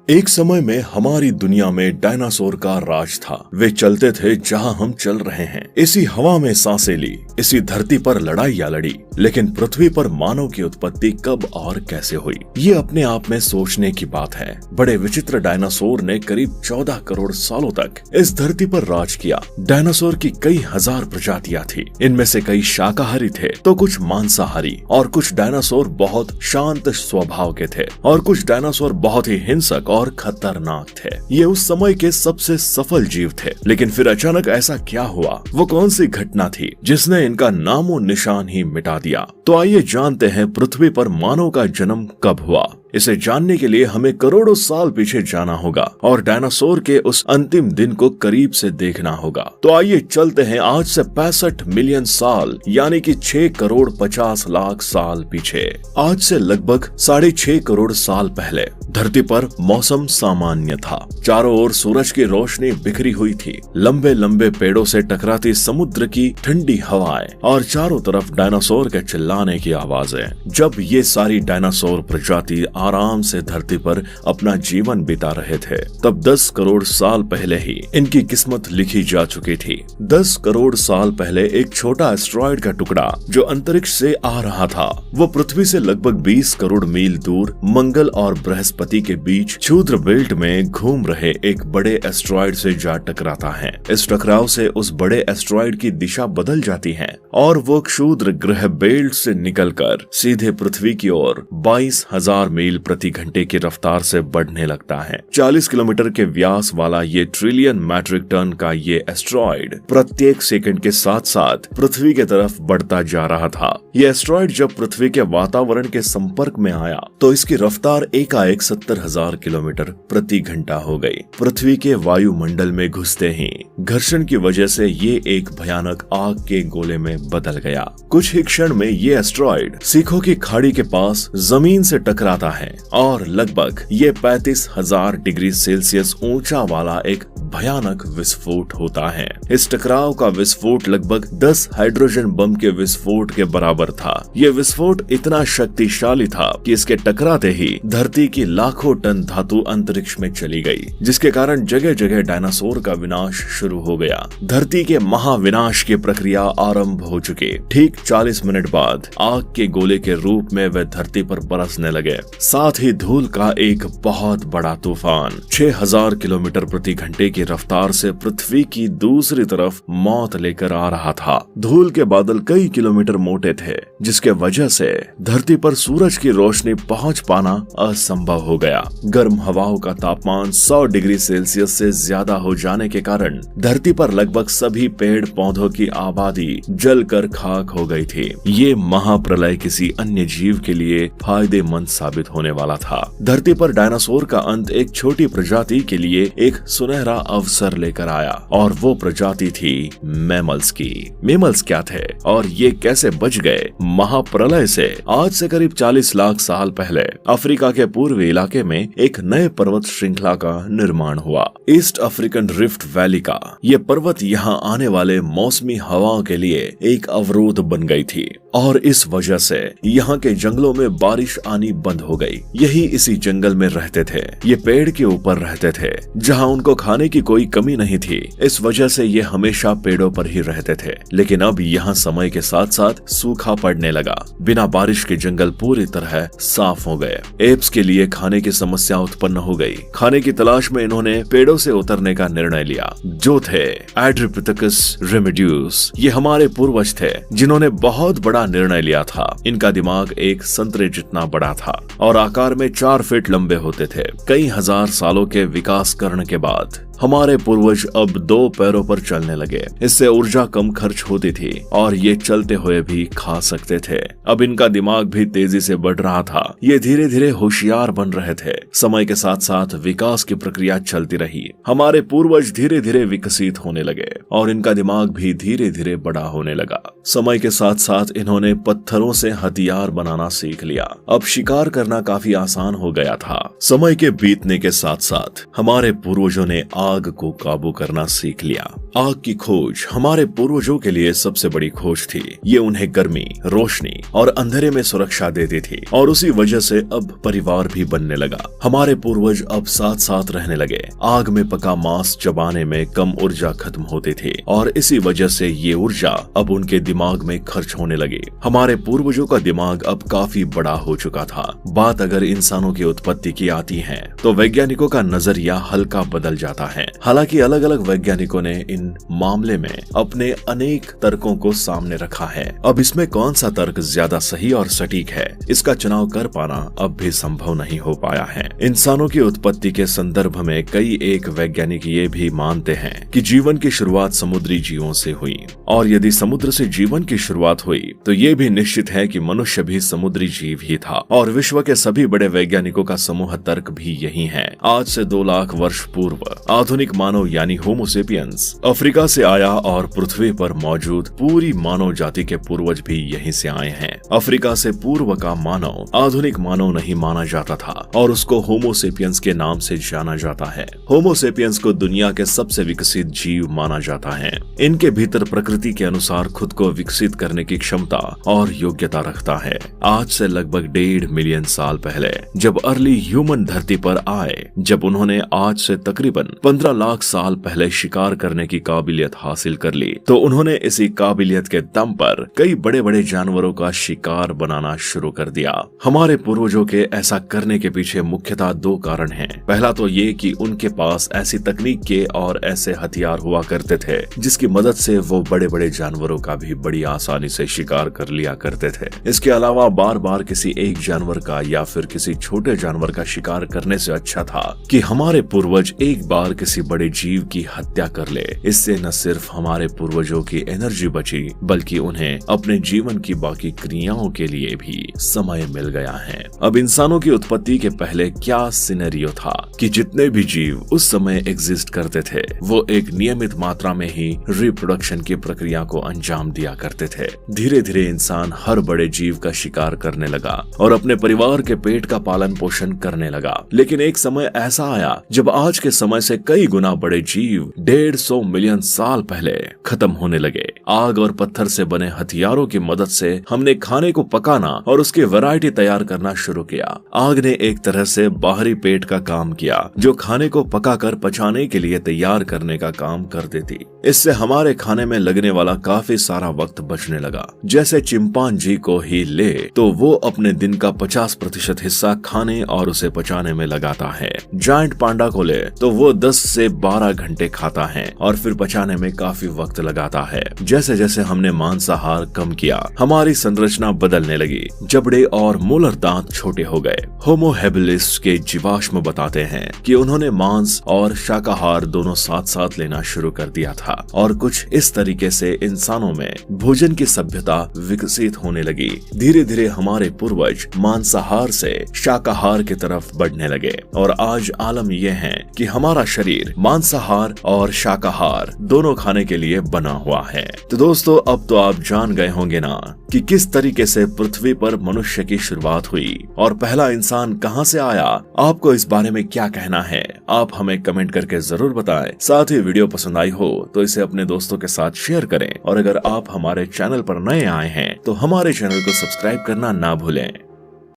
एक समय में हमारी दुनिया में डायनासोर का राज था। वे चलते थे जहां हम चल रहे हैं, इसी हवा में सांसें ली, इसी धरती पर लड़ाइयां लड़ी। लेकिन पृथ्वी पर मानव की उत्पत्ति कब और कैसे हुई, ये अपने आप में सोचने की बात है। बड़े विचित्र डायनासोर ने करीब 14 करोड़ सालों तक इस धरती पर राज किया। डायनासोर की कई हजार प्रजातियां थी। इनमें से कई शाकाहारी थे तो कुछ मांसाहारी, और कुछ डायनासोर बहुत शांत स्वभाव के थे और कुछ डायनासोर बहुत ही हिंसक और खतरनाक थे। ये उस समय के सबसे सफल जीव थे। लेकिन फिर अचानक ऐसा क्या हुआ? वो कौन सी घटना थी जिसने इनका नामो निशान ही मिटा दिया? तो आइए जानते हैं पृथ्वी पर मानव का जन्म कब हुआ। इसे जानने के लिए हमें करोड़ों साल पीछे जाना होगा और डायनासोर के उस अंतिम दिन को करीब से देखना होगा। तो आइए चलते हैं आज से 65 मिलियन साल यानी कि 6 करोड़ 50 लाख साल पीछे। आज से लगभग 6.5 करोड़ साल पहले धरती पर मौसम सामान्य था। चारों ओर सूरज की रोशनी बिखरी हुई थी, लंबे लंबे पेड़ों से टकराती समुद्र की ठंडी हवाएं और चारों तरफ डायनासोर के चिल्लाने की आवाजें। जब ये सारी डायनासोर प्रजाति आराम से धरती पर अपना जीवन बिता रहे थे, तब 10 करोड़ साल पहले ही इनकी किस्मत लिखी जा चुकी थी। 10 करोड़ साल पहले एक छोटा एस्टेरॉयड का टुकड़ा जो अंतरिक्ष से आ रहा था, वो पृथ्वी से लगभग 20 करोड़ मील दूर मंगल और बृहस्पति के बीच क्षुद्र बेल्ट में घूम रहे एक बड़े एस्टेरॉयड से जा टकराता है। इस टकराव से उस बड़े एस्टेरॉयड की दिशा बदल जाती है और वो क्षुद्र ग्रह बेल्ट से निकलकर सीधे पृथ्वी की ओर 22,000 मील प्रति घंटे की रफ्तार से बढ़ने लगता है। 40 किलोमीटर के व्यास वाला ये ट्रिलियन मैट्रिक टन का ये एस्टेरॉयड प्रत्येक सेकंड के साथ साथ पृथ्वी के तरफ बढ़ता जा रहा था। ये एस्टेरॉयड जब पृथ्वी के वातावरण के संपर्क में आया तो इसकी रफ्तार एकाएक 70,000 किलोमीटर प्रति घंटा हो गई। पृथ्वी के वायुमंडल में घुसते ही घर्षण की वजह से ये एक भयानक आग के गोले में बदल गया। कुछ ही क्षण में ये एस्टेरॉयड सीखों की खाड़ी के पास जमीन से टकराता है और लगभग ये 35,000 डिग्री सेल्सियस ऊंचा वाला एक भयानक विस्फोट होता है। इस टकराव का विस्फोट लगभग 10 हाइड्रोजन बम के विस्फोट के बराबर था। यह विस्फोट इतना शक्तिशाली था कि इसके टकराते ही धरती की लाखों टन धातु अंतरिक्ष में चली गई, जिसके कारण जगह जगह डायनासोर का विनाश शुरू हो गया। धरती के महाविनाश की प्रक्रिया आरंभ हो चुकी। ठीक 40 मिनट बाद आग के गोले के रूप में वे धरती पर बरसने लगे। साथ ही धूल का एक बहुत बड़ा तूफान 6000 किलोमीटर प्रति घंटे की रफ्तार से पृथ्वी की दूसरी तरफ मौत लेकर आ रहा था। धूल के बादल कई किलोमीटर मोटे थे, जिसके वजह से धरती पर सूरज की रोशनी पहुंच पाना असंभव हो गया। गर्म हवाओं का तापमान 100 डिग्री सेल्सियस से ज्यादा हो जाने के कारण धरती पर लगभग सभी पेड़ पौधों की आबादी जलकर खाक हो गई थी। ये महाप्रलय किसी अन्य जीव के लिए फायदेमंद साबित होने वाला था। धरती पर डायनासोर का अंत एक छोटी प्रजाति के लिए एक सुनहरा अवसर लेकर आया, और वो प्रजाति थी मैमल्स की। मैमल्स क्या थे और ये कैसे बच गए महाप्रलय से? आज से करीब 40 लाख साल पहले अफ्रीका के पूर्वी इलाके में एक नए पर्वत श्रृंखला का निर्माण हुआ, ईस्ट अफ्रीकन रिफ्ट वैली का। ये पर्वत यहाँ आने वाले मौसमी हवाओं के लिए एक अवरोध बन गई थी, और इस वजह से यहाँ के जंगलों में बारिश आनी बंद हो गई। यही इसी जंगल में रहते थे। ये पेड़ के ऊपर रहते थे जहाँ उनको खाने की कोई कमी नहीं थी। इस वजह से ये हमेशा पेड़ों पर ही रहते थे। लेकिन अब यहाँ समय के साथ साथ सूखा पड़ने लगा। बिना बारिश के जंगल पूरी तरह साफ हो गए। एप्स के लिए खाने की समस्या उत्पन्न हो गई। खाने की तलाश में इन्होंने पेड़ों से उतरने का निर्णय लिया, जो थे एड्रिपिथेकस रेमिड्यूस। ये हमारे पूर्वज थे जिन्होंने बहुत बड़ा निर्णय लिया था। इनका दिमाग एक संतरे जितना बड़ा था और आकार में 4 फीट लंबे होते थे। कई हजार सालों के विकास करने के बाद हमारे पूर्वज अब 2 पैरों पर चलने लगे। इससे ऊर्जा कम खर्च होती थी और ये चलते हुए भी खा सकते थे। अब इनका दिमाग भी तेजी से बढ़ रहा था। ये धीरे धीरे होशियार बन रहे थे। समय के साथ साथ विकास की प्रक्रिया चलती रही। हमारे पूर्वज धीरे धीरे विकसित होने लगे और इनका दिमाग भी धीरे धीरे बड़ा होने लगा। समय के साथ साथ इन्होंने पत्थरों से हथियार बनाना सीख लिया। अब शिकार करना काफी आसान हो गया था। समय के बीतने के साथ साथ हमारे पूर्वजों ने आग को काबू करना सीख लिया। आग की खोज हमारे पूर्वजों के लिए सबसे बड़ी खोज थी। ये उन्हें गर्मी, रोशनी और अंधेरे में सुरक्षा देती थी और उसी वजह से अब परिवार भी बनने लगा। हमारे पूर्वज अब साथ साथ रहने लगे। आग में पका मांस चबाने में कम ऊर्जा खत्म होती थी और इसी वजह से ये ऊर्जा अब उनके दिमाग में खर्च होने लगी। हमारे पूर्वजों का दिमाग अब काफी बड़ा हो चुका था। बात अगर इंसानों की उत्पत्ति की आती है तो वैज्ञानिकों का नजरिया हल्का बदल जाता है। हालांकि अलग अलग वैज्ञानिकों ने इन मामले में अपने अनेक तर्कों को सामने रखा है। अब इसमें कौन सा तर्क ज्यादा सही और सटीक है, इसका चुनाव कर पाना अब भी संभव नहीं हो पाया है। इंसानों की उत्पत्ति के संदर्भ में कई एक वैज्ञानिक ये भी मानते हैं कि जीवन की शुरुआत समुद्री जीवों से हुई और यदि समुद्र से जीवन की शुरुआत हुई तो ये भी निश्चित है कि मनुष्य भी समुद्री जीव ही था और विश्व के सभी बड़े वैज्ञानिकों का समूह तर्क भी यही है। आज से 2 लाख वर्ष पूर्व आधुनिक मानव यानी होमो सेपियंस अफ्रीका से आया और पृथ्वी पर मौजूद पूरी मानव जाति के पूर्वज भी यहीं से आए हैं। अफ्रीका से पूर्व का मानव आधुनिक मानव नहीं माना जाता था और उसको होमो सेपियंस के नाम से जाना जाता है। होमो सेपियंस को दुनिया के सबसे विकसित जीव माना जाता है। इनके भीतर प्रकृति के अनुसार खुद को विकसित करने की क्षमता और योग्यता रखता है। आज से लगभग 1.5 मिलियन साल पहले जब अर्ली ह्यूमन धरती पर आए, जब उन्होंने आज से तकरीबन 15 लाख साल पहले शिकार करने की काबिलियत हासिल कर ली, तो उन्होंने इसी काबिलियत के दम पर कई बड़े बड़े जानवरों का शिकार बनाना शुरू कर दिया। हमारे पूर्वजों के ऐसा करने के पीछे मुख्यतः 2 कारण हैं। पहला तो ये कि उनके पास ऐसी तकनीक के और ऐसे हथियार हुआ करते थे जिसकी मदद से वो बड़े बड़े जानवरों का भी बड़ी आसानी से शिकार कर लिया करते थे। इसके अलावा बार बार किसी एक जानवर का या फिर किसी छोटे जानवर का शिकार करने से अच्छा था कि हमारे पूर्वज एक बार किसी बड़े जीव की हत्या कर ले। इससे न सिर्फ हमारे पूर्वजों की एनर्जी बची बल्कि उन्हें अपने जीवन की बाकी क्रियाओं के लिए भी समय मिल गया है। अब इंसानों की उत्पत्ति के पहले क्या सिनेरियो था कि जितने भी जीव उस समय एग्जिस्ट करते थे वो एक नियमित मात्रा में ही रिप्रोडक्शन की प्रक्रिया को अंजाम दिया करते थे। धीरे धीरे इंसान हर बड़े जीव का शिकार करने लगा और अपने परिवार के पेट का पालन पोषण करने लगा। लेकिन एक समय ऐसा आया जब आज के समय से कई गुना बड़े जीव 150 मिलियन साल पहले खत्म होने लगे। आग और पत्थर से बने हथियारों की मदद से हमने खाने को पकाना और उसकी वैरायटी तैयार करना शुरू किया। आग ने एक तरह से बाहरी पेट का काम किया जो खाने को पकाकर पचाने के लिए तैयार करने का काम कर देती। इससे हमारे खाने में लगने वाला काफी सारा वक्त बचने लगा। जैसे चिंपांजी को ही ले तो वो अपने दिन का 50% हिस्सा खाने और उसे पचाने में लगाता है। जायंट पांडा को ले तो वो 10 से 12 घंटे खाता है और फिर पचाने में काफी वक्त लगाता है। जैसे जैसे हमने मांसाहार कम किया हमारी संरचना बदलने लगी। जबड़े और मोलर दांत छोटे हो गए। होमो हैबिलिस के जीवाश्म बताते हैं कि उन्होंने मांस और शाकाहार दोनों साथ साथ लेना शुरू कर दिया था और कुछ इस तरीके से इंसानों में भोजन की सभ्यता विकसित होने लगी। धीरे धीरे हमारे पूर्वज मांसाहार से शाकाहार की तरफ बढ़ने लगे और आज आलम यह है कि हमारा शरीर मांसाहार और शाकाहार दोनों खाने के लिए बना हुआ है। तो दोस्तों अब तो आप जान गए होंगे ना कि किस तरीके से पृथ्वी पर मनुष्य की शुरुआत हुई और पहला इंसान कहां से आया। आपको इस बारे में क्या कहना है आप हमें कमेंट करके जरूर बताएं। साथ ही वीडियो पसंद आई हो तो इसे अपने दोस्तों के साथ शेयर करें और अगर आप हमारे चैनल पर नए आए हैं तो हमारे चैनल को सब्सक्राइब करना ना भूलें।